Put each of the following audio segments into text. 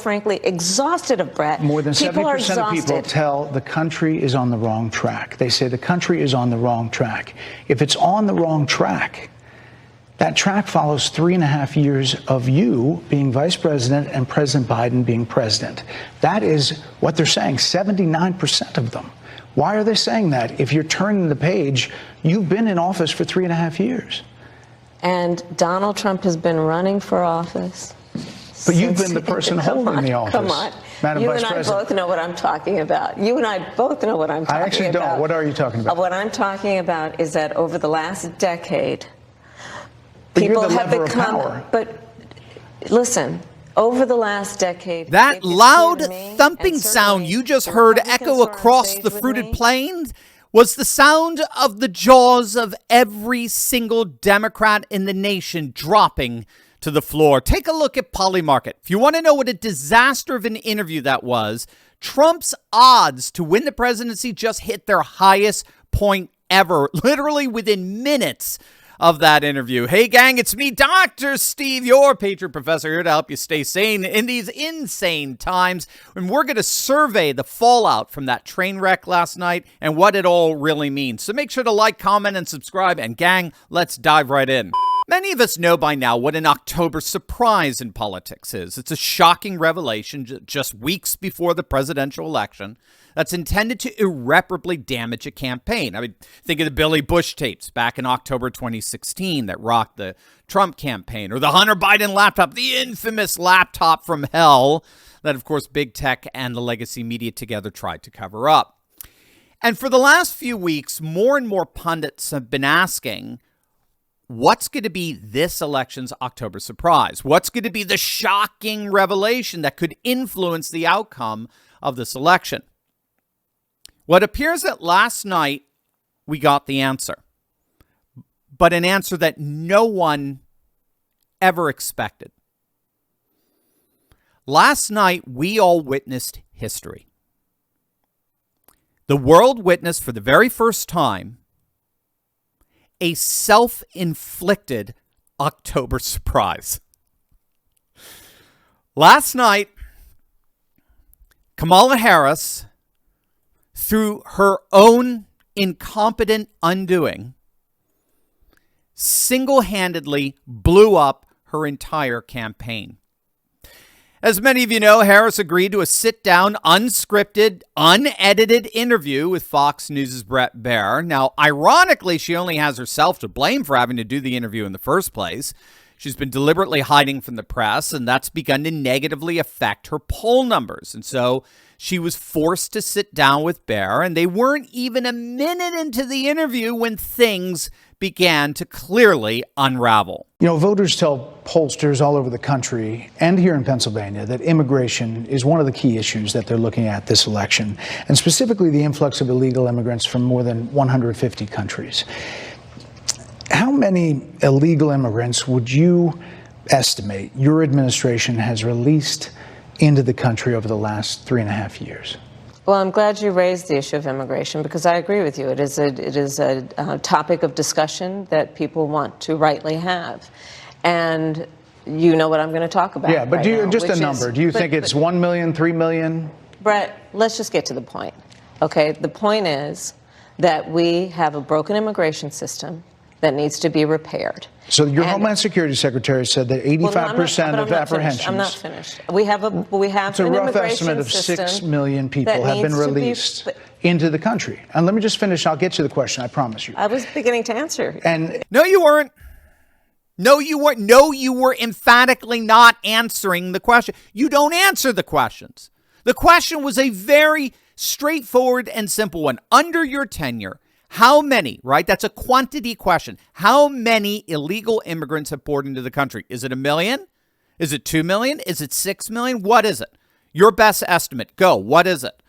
frankly, exhausted of Brett. More than 70% of people tell the country is on the wrong track. They say the country is on the wrong track. If it's on the wrong track, that track follows 3.5 years of you being vice president and President Biden being president. That is what they're saying, 79% of them. Why are they saying that? If you're turning the page, you've been in office for 3.5 years. And Donald Trump has been running for office. But you've been the person holding the office. Come on. Madam You Vice and I President. both know what I'm talking about. You and I both know what I'm talking about. I actually don't. What are you talking about? What I'm talking about is that over the last decade, but people you're the have lever become. Of power. But listen, over the last decade, that loud thumping sound you just heard echo across the fruited plains was the sound of the jaws of every single Democrat in the nation dropping to the floor. Take a look at Polymarket. If you want to know what a disaster of an interview that was, Trump's odds to win the presidency just hit their highest point ever, literally within minutes of that interview. Hey, gang, it's me, Dr. Steve, your Patriot Professor, here to help you stay sane in these insane times. And we're going to survey the fallout from that train wreck last night and what it all really means. So make sure to like, comment, and subscribe. And gang, let's dive right in. Many of us know by now what an October surprise in politics is. It's a shocking revelation just weeks before the presidential election that's intended to irreparably damage a campaign. I mean, think of the Billy Bush tapes back in October 2016 that rocked the Trump campaign, or the Hunter Biden laptop, the infamous laptop from hell that, of course, big tech and the legacy media together tried to cover up. And for the last few weeks, more and more pundits have been asking, what's going to be this election's October surprise? What's going to be the shocking revelation that could influence the outcome of this election? Well, it appears that last night we got the answer, but an answer that no one ever expected. Last night, we all witnessed history. The world witnessed for the very first time a self-inflicted October surprise. Last night, Kamala Harris, through her own incompetent undoing, single-handedly blew up her entire campaign. As many of you know, Harris agreed to a sit-down, unscripted, unedited interview with Fox News' Bret Baier. Now, ironically, she only has herself to blame for having to do the interview in the first place. She's been deliberately hiding from the press, and that's begun to negatively affect her poll numbers. And so she was forced to sit down with Baier, and they weren't even a minute into the interview when things began to clearly unravel. You know, voters tell pollsters all over the country and here in Pennsylvania that immigration is one of the key issues that they're looking at this election, and specifically the influx of illegal immigrants from more than 150 countries. How many illegal immigrants would you estimate your administration has released into the country over the last 3.5 years? Well, I'm glad you raised the issue of immigration, because I agree with you. It is a topic of discussion that people want to rightly have. And you know what I'm going to talk about. Yeah, but just a number. Do you think it's 1 million, 3 million? Brett, let's just get to the point. Okay, the point is that we have a broken immigration system that needs to be repaired. So your Homeland Security Secretary said that 85% of apprehensions. I'm not finished. We have it's a rough estimate of 6 million people have been released into the country. And let me just finish. I'll get to the question. I promise you. I was beginning to answer. And no, you weren't. No, you weren't. No, you were emphatically not answering the question. You don't answer the questions. The question was a very straightforward and simple one. Under your tenure, how many, right? That's a quantity question. How many illegal immigrants have poured into the country? Is it 1 million? Is it 2 million? Is it 6 million? What is it? Your best estimate. Go. What is it?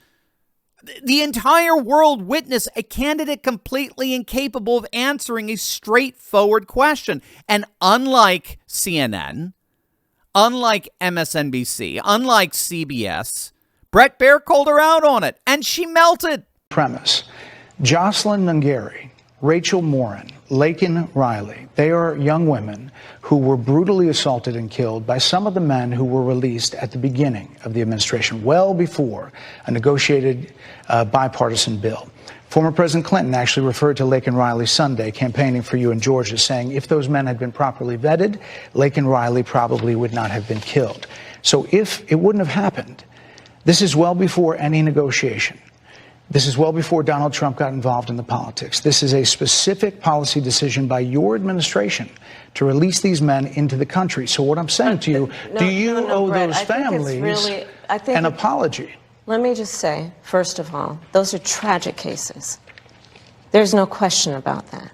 The entire world witnessed a candidate completely incapable of answering a straightforward question. And unlike CNN, unlike MSNBC, unlike CBS, Bret Baier called her out on it, and she melted. Premise. Jocelyn Mungari Rachel Morin, Laken Riley, they are young women who were brutally assaulted and killed by some of the men who were released at the beginning of the administration, well before a negotiated bipartisan bill. Former President Clinton actually referred to Laken Riley Sunday campaigning for you in Georgia, saying if those men had been properly vetted, Laken Riley probably would not have been killed. So if it wouldn't have happened, this is well before any negotiation. This is well before Donald Trump got involved in the politics. This is a specific policy decision by your administration to release these men into the country. So what I'm saying to you, do you owe Brett, those families an apology? Let me just say, first of all, those are tragic cases. There's no question about that.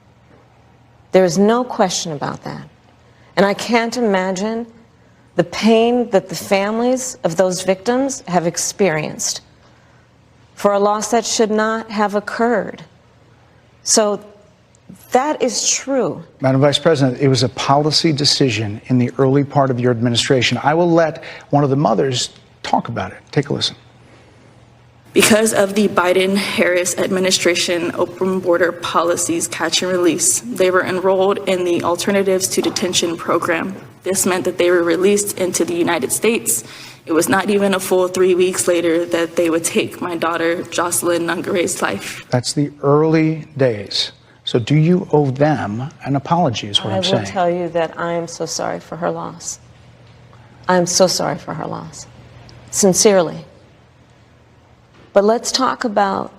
There is no question about that. And I can't imagine the pain that the families of those victims have experienced for a loss that should not have occurred. So that is true. Madam Vice President, it was a policy decision in the early part of your administration. I will let one of the mothers talk about it. Take a listen. Because of the Biden-Harris administration open border policies catch and release, they were enrolled in the Alternatives to Detention program. This meant that they were released into the United States. It was not even a full 3 weeks later that they would take my daughter, Jocelyn Nungare's life. That's the early days. So do you owe them an apology is what I'm saying. I will tell you that I am so sorry for her loss. I am so sorry for her loss. Sincerely. But let's talk about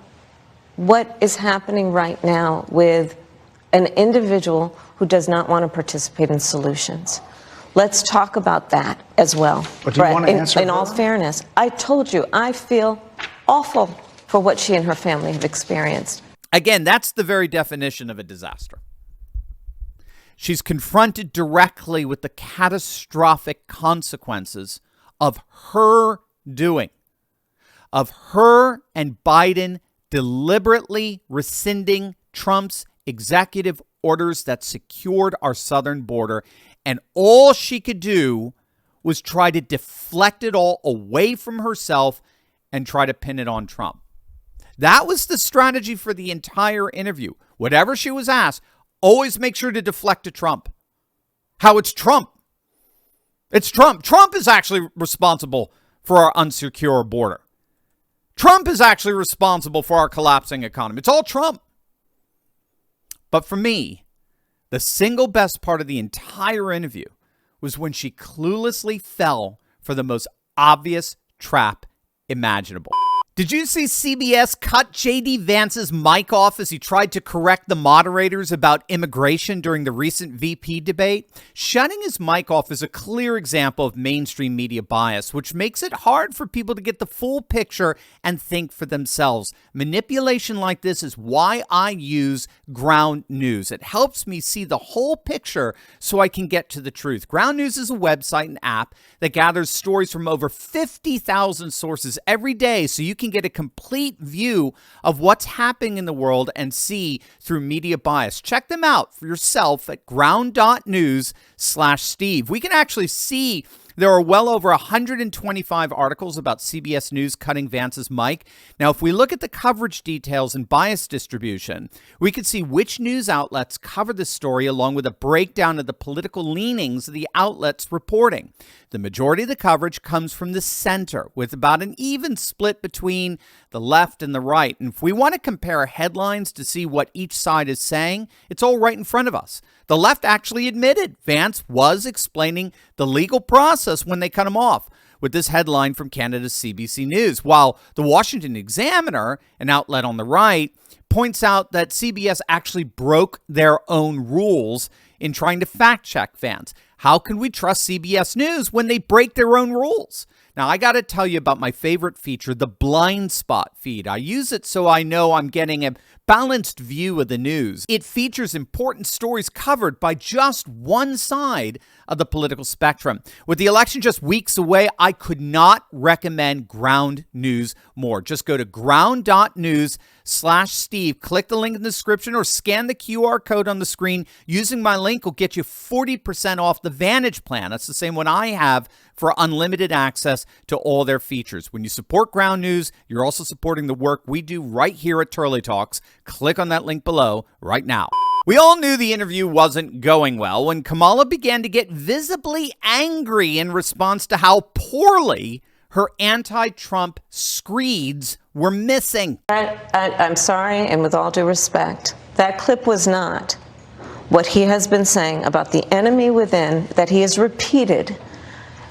what is happening right now with an individual who does not want to participate in solutions. Let's talk about that as well. But do you want to answer in all fairness, I told you, I feel awful for what she and her family have experienced. Again, that's the very definition of a disaster. She's confronted directly with the catastrophic consequences of her doing, of her and Biden deliberately rescinding Trump's executive orders that secured our southern border. And all she could do was try to deflect it all away from herself and try to pin it on Trump. That was the strategy for the entire interview. Whatever she was asked, always make sure to deflect to Trump. How it's Trump. It's Trump. Trump is actually responsible for our unsecure border. Trump is actually responsible for our collapsing economy. It's all Trump. But for me, the single best part of the entire interview was when she cluelessly fell for the most obvious trap imaginable. Did you see CBS cut J.D. Vance's mic off as he tried to correct the moderators about immigration during the recent VP debate? Shutting his mic off is a clear example of mainstream media bias, which makes it hard for people to get the full picture and think for themselves. Manipulation like this is why I use Ground News. It helps me see the whole picture so I can get to the truth. Ground News is a website and app that gathers stories from over 50,000 sources every day so you can get a complete view of what's happening in the world and see through media bias. Check them out for yourself at ground.news/Steve. We can actually see there are well over 125 articles about CBS News cutting Vance's mic. Now, if we look at the coverage details and bias distribution, we can see which news outlets cover the story along with a breakdown of the political leanings of the outlets reporting. The majority of the coverage comes from the center, with about an even split between the left and the right. And if we want to compare headlines to see what each side is saying, it's all right in front of us. The left actually admitted Vance was explaining the legal process when they cut him off, with this headline from Canada's CBC News, while the Washington Examiner, an outlet on the right, points out that CBS actually broke their own rules in trying to fact-check Vance. How can we trust CBS News when they break their own rules? Now, I got to tell you about my favorite feature, the blind spot feed. I use it so I know I'm getting a balanced view of the news. It features important stories covered by just one side of the political spectrum. With the election just weeks away, I could not recommend Ground News more. Just go to ground.news YouTube.com/Steve. Click the link in the description or scan the QR code on the screen. Using my link will get you 40% off the Vantage plan. That's the same one I have for unlimited access to all their features. When you support Ground News, you're also supporting the work we do right here at Turley Talks. Click on that link below right now. We all knew the interview wasn't going well when Kamala began to get visibly angry in response to how poorly her anti-Trump screeds were missing. I'm sorry, and with all due respect, that clip was not what he has been saying about the enemy within that he has repeated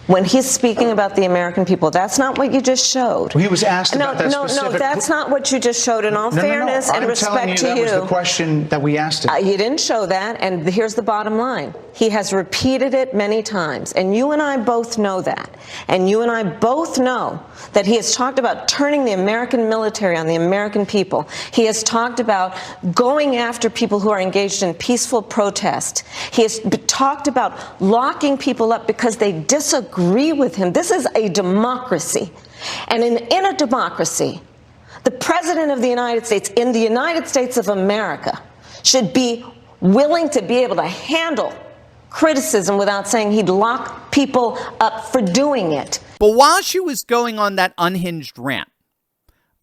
when he's speaking about the American people. That's not what you just showed. Well, he was asked about that specific... No, that's not what you just showed. In all fairness and respect to you, that was the question that we asked him. You didn't show that, and here's the bottom line. He has repeated it many times, and you and I both know that. And you and I both know that he has talked about turning the American military on the American people. He has talked about going after people who are engaged in peaceful protest. He has talked about locking people up because they disagree with him. This is a democracy. And in a democracy, the President of the United States, in the United States of America, should be willing to be able to handle criticism without saying he'd lock people up for doing it. But while she was going on that unhinged rant,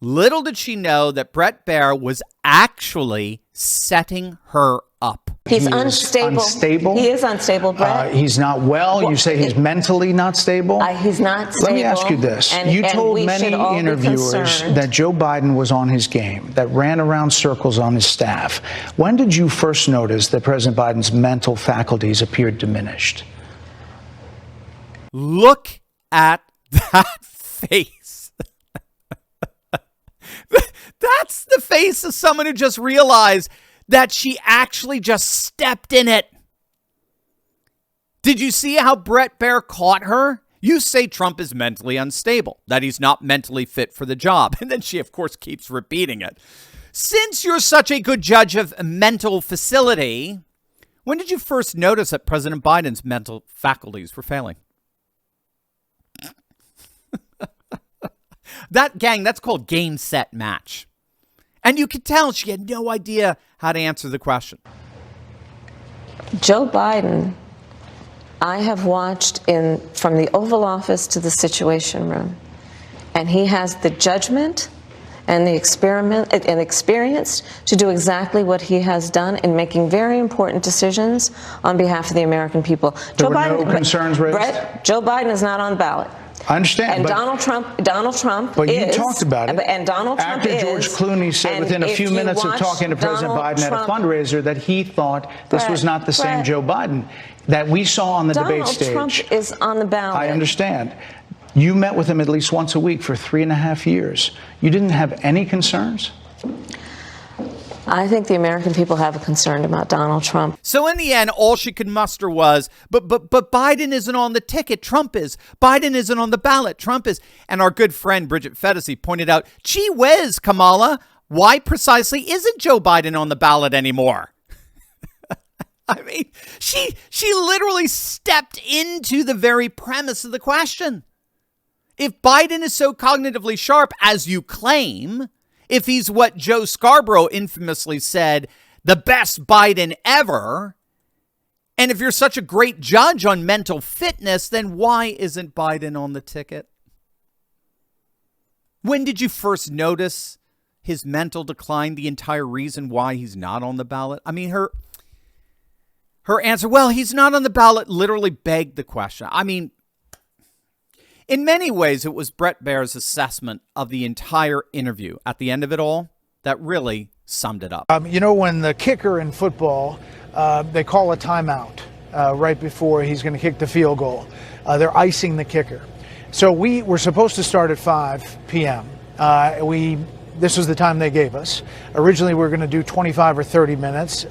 little did she know that Bret Baier was actually setting her up. He's unstable. He is unstable, Brett. He's not well. You say he's mentally not stable? He's not stable. Let me ask you this. You told many interviewers that Joe Biden was on his game, that ran around circles on his staff. When did you first notice that President Biden's mental faculties appeared diminished? Look at that face. That's the face of someone who just realized that she actually just stepped in it. Did you see how Bret Baier caught her? You say Trump is mentally unstable, that he's not mentally fit for the job. And then she, of course, keeps repeating it. Since you're such a good judge of mental facility, when did you first notice that President Biden's mental faculties were failing? That, gang, that's called game, set, match. And you could tell she had no idea how to answer the question. Joe Biden, I have watched from the Oval Office to the Situation Room, and he has the judgment and the experience to do exactly what he has done in making very important decisions on behalf of the American people. There were no concerns raised? Brett, Joe Biden is not on the ballot. I understand. And Donald Trump but is. You talked about it. And Donald Trump After George Clooney said within a few minutes of talking to President Biden at a fundraiser that he thought this was not the same Joe Biden that we saw on the debate stage. Donald Trump is on the ballot. I understand. You met with him at least once a week for 3.5 years. You didn't have any concerns? I think the American people have a concern about Donald Trump. So in the end, all she could muster was, but Biden isn't on the ticket, Trump is. Biden isn't on the ballot, Trump is. And our good friend Bridget Fedesi pointed out, gee whiz, Kamala, why precisely isn't Joe Biden on the ballot anymore? I mean, she literally stepped into the very premise of the question. If Biden is so cognitively sharp, as you claim, if he's what Joe Scarborough infamously said, the best Biden ever, and if you're such a great judge on mental fitness, then why isn't Biden on the ticket? When did you first notice his mental decline, the entire reason why he's not on the ballot? I mean, her answer, well, he's not on the ballot, literally begged the question. I mean, in many ways, it was Bret Baier's assessment of the entire interview at the end of it all that really summed it up. You know, when the kicker in football, they call a timeout right before he's going to kick the field goal. They're icing the kicker. So we were supposed to start at 5 p.m. This was the time they gave us. Originally, we were going to do 25 or 30 minutes.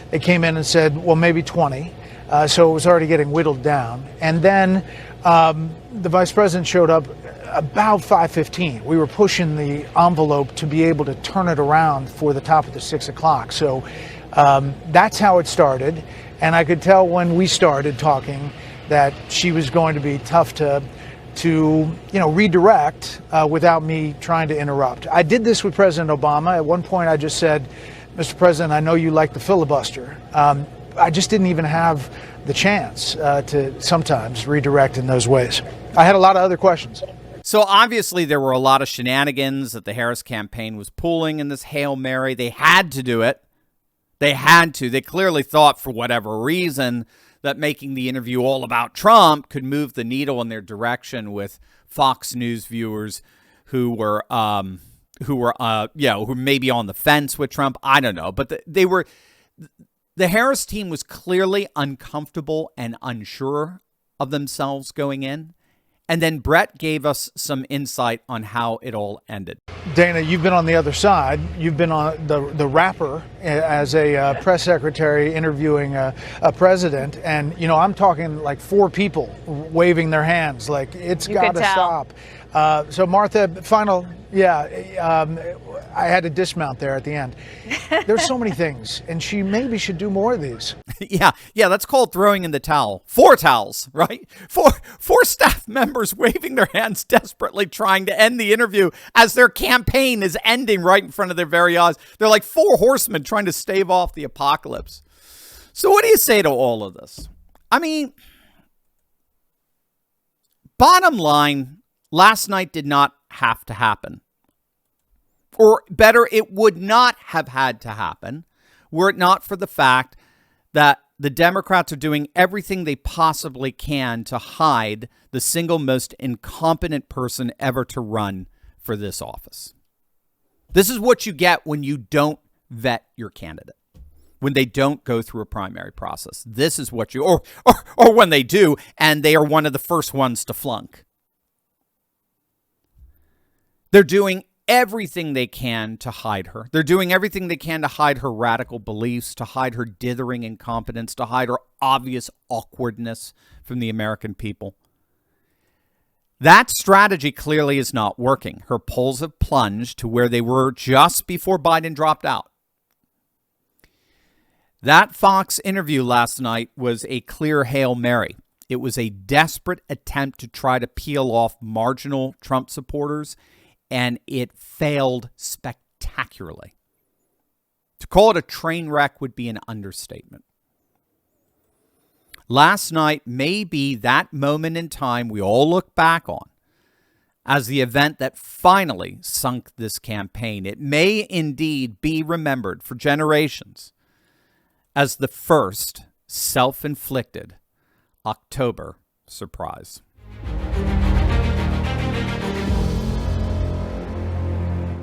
They came in and said, well, maybe 20. So it was already getting whittled down. And then the vice president showed up about 5:15. We were pushing the envelope to be able to turn it around for the top of the 6 o'clock. So that's how it started. And I could tell when we started talking that she was going to be tough to to, redirect without me trying to interrupt. I did this with President Obama. At one point, I just said, Mr. President, I know you like the filibuster. I just didn't even have the chance to sometimes redirect in those ways. I had a lot of other questions. So obviously there were a lot of shenanigans that the Harris campaign was pulling in this Hail Mary. They had to do it. They had to. They clearly thought, for whatever reason, that making the interview all about Trump could move the needle in their direction with Fox News viewers who were maybe on the fence with Trump. I don't know, but the Harris team was clearly uncomfortable and unsure of themselves going in. And then Brett gave us some insight on how it all ended. Dana, you've been on the other side. You've been on the rapper as a press secretary interviewing a president. And, I'm talking like 4 people waving their hands like it's got to stop. So, Martha, I had to dismount there at the end. There's so many things, and she maybe should do more of these. Yeah, that's called throwing in the towel. 4 towels, right? Four staff members waving their hands desperately trying to end the interview as their campaign is ending right in front of their very eyes. They're like 4 horsemen trying to stave off the apocalypse. So what do you say to all of this? I mean, bottom line, last night did not have to happen. Or better, it would not have had to happen were it not for the fact that the Democrats are doing everything they possibly can to hide the single most incompetent person ever to run for this office. This is what you get when you don't vet your candidate, when they don't go through a primary process. This is what you, or when they do, and they are one of the first ones to flunk. They're doing everything they can to hide her. They're doing everything they can to hide her radical beliefs, to hide her dithering incompetence, to hide her obvious awkwardness from the American people. That strategy clearly is not working. Her polls have plunged to where they were just before Biden dropped out. That Fox interview last night was a clear Hail Mary. It was a desperate attempt to try to peel off marginal Trump supporters, and it failed spectacularly. To call it a train wreck would be an understatement. Last night may be that moment in time we all look back on as the event that finally sunk this campaign. It may indeed be remembered for generations as the first self-inflicted October surprise.